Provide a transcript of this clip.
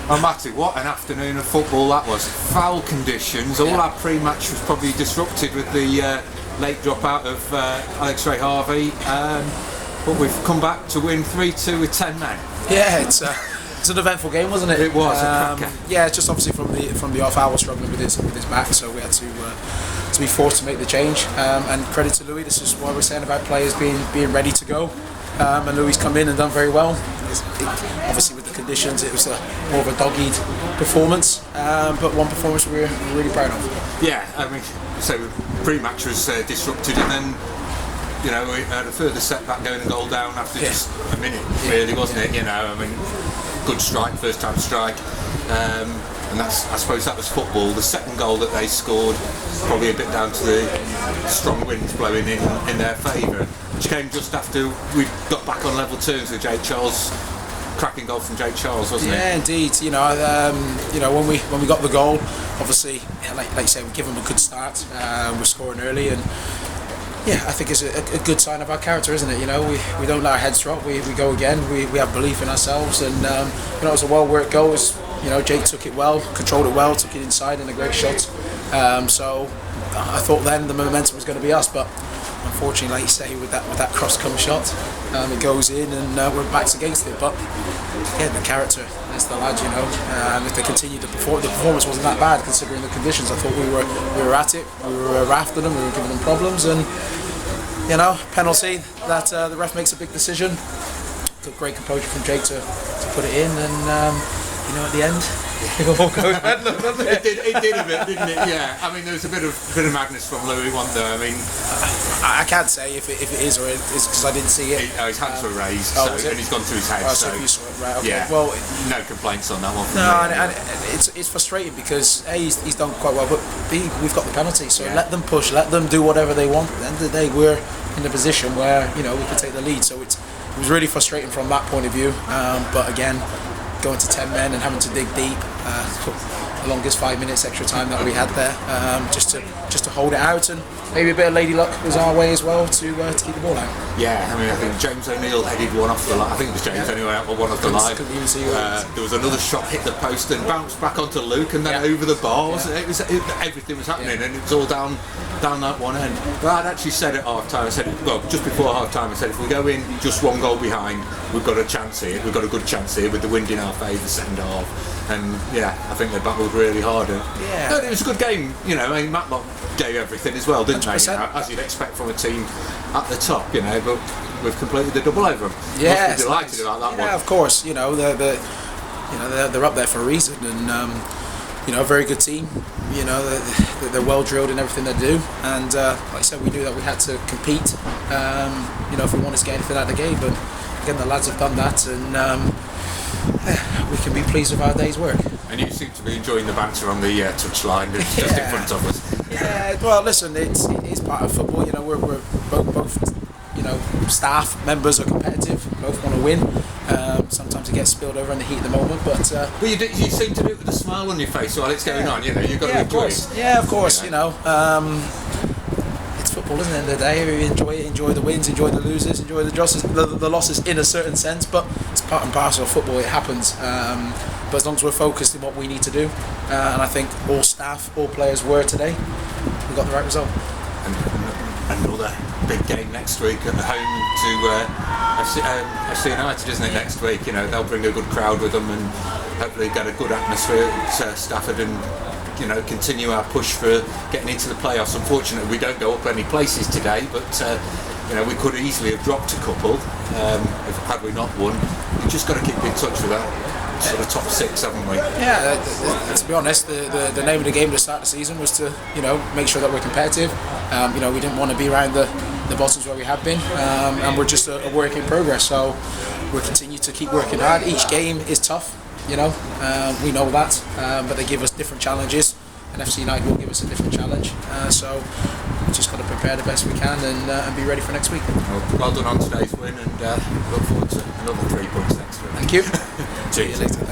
Oh, Matty, what an afternoon of football that was. Foul conditions, all our pre-match was probably disrupted with the late dropout of Alex Ray Harvey, but we've come back to win 3-2 with 10 men. Yeah, it's an eventful game, wasn't it? It was a cracker. Yeah, just obviously from the off, I was struggling with his back, so we had to be forced to make the change. And credit to Louis. This is what we're saying about players being ready to go. And Louis come in and done very well. Obviously with the conditions, it was more of a dog-eat performance, but one performance we're really proud of. Yeah, I mean, so pre-match was disrupted, and then we had a further setback going a goal down after just a minute, really, wasn't it? I mean, good strike, first time strike, and I suppose that was football. The second goal that they scored, probably a bit down to the strong winds blowing in their favour, which came just after we got back on level terms with Jake Charles. Cracking goal from Jake Charles, wasn't it? Yeah, indeed. When we got the goal, obviously, like you say, we give them a good start. We're scoring early, and I think it's a good sign of our character, isn't it? We don't let our heads drop. We go again. We have belief in ourselves, and it was a well-worked goal. Jake took it well, controlled it well, took it inside, and a great shot. So I thought then the momentum was going to be us, but unfortunately, like you say, with that cross-come shot, it goes in, and we're backs against it. But again, the character, that's the lad. If they continue the performance wasn't that bad considering the conditions. I thought we were at it. We were after them. We were giving them problems, and penalty that the ref makes a big decision. Took great composure from Jake to put it in, and at the end, it all goes Matlock, doesn't it? It did a bit, didn't it? Yeah. I mean, there was a bit of madness from Louis, wasn't there? I mean, I can't say if it is or it is because I didn't see it. His hands were raised, and he's gone through his head. So you saw it, right? Okay. Yeah. Well, no complaints on that one. No, and it's frustrating because he's done quite well, but we've got the penalty, so let them push, let them do whatever they want. At the end of the day, we're in a position where we can take the lead. So it was really frustrating from that point of view. But again, going to 10 men and having to dig deep, the longest 5 minutes extra time that we had there, just to hold it out, and maybe a bit of lady luck was our way as well to keep the ball out. Yeah, I mean, I think James O'Neill headed one off the line. I think it was James anyway, out one off the line. There was another shot hit the post and bounced back onto Luke, and then over the bar. Everything was happening, and it was all down that one end. But I'd actually said at half time, just before half time, I said if we go in just one goal behind, we've got a chance here. We've got a good chance here with the wind in our favour, second half. And I think they battled really hard. It was a good game. I mean, Matlock gave everything as well, didn't they? As you'd expect from a team at the top. But we've completed the double over them. Yeah, must be delighted about that one. Yeah, of course. They're up there for a reason, and a very good team. They're well drilled in everything they do, and like I said, we knew that we had to compete. If we wanted to get anything out of the game, but again, the lads have done that, and we can be pleased with our day's work. And you seem to be enjoying the banter on the touchline just in front of us. Yeah, well, listen, it's part of football. We're both staff members are competitive. Both want to win. Sometimes it gets spilled over in the heat of the moment, but you seem to do it with a smile on your face while it's going on. You've got to enjoy it. Yeah, of course. It's football, isn't it? At the end of the day, we enjoy the wins, enjoy the losers, enjoy the losses in a certain sense. But it's part and parcel of football. It happens. But as long as we're focused in what we need to do, and I think all staff, all players were today, we got the right result. And another big game next week at home to FC United, isn't it? Next week, they'll bring a good crowd with them and hopefully get a good atmosphere at Stafford and continue our push for getting into the playoffs. Unfortunately, we don't go up any places today, but we could easily have dropped a couple had we not won. We've just got to keep in touch with that sort of top six, haven't we? Yeah, to be honest, the name of the game to start the season was to make sure that we're competitive. We didn't want to be around the bottoms where we have been, and we're just a work in progress. So we'll continue to keep working hard. Each game is tough, we know that, but they give us different challenges, and FC United will give us a different challenge. So we've just got to prepare the best we can and be ready for next week. Well done on today's win, and look forward to another 3 points next week. Thank you. See you later.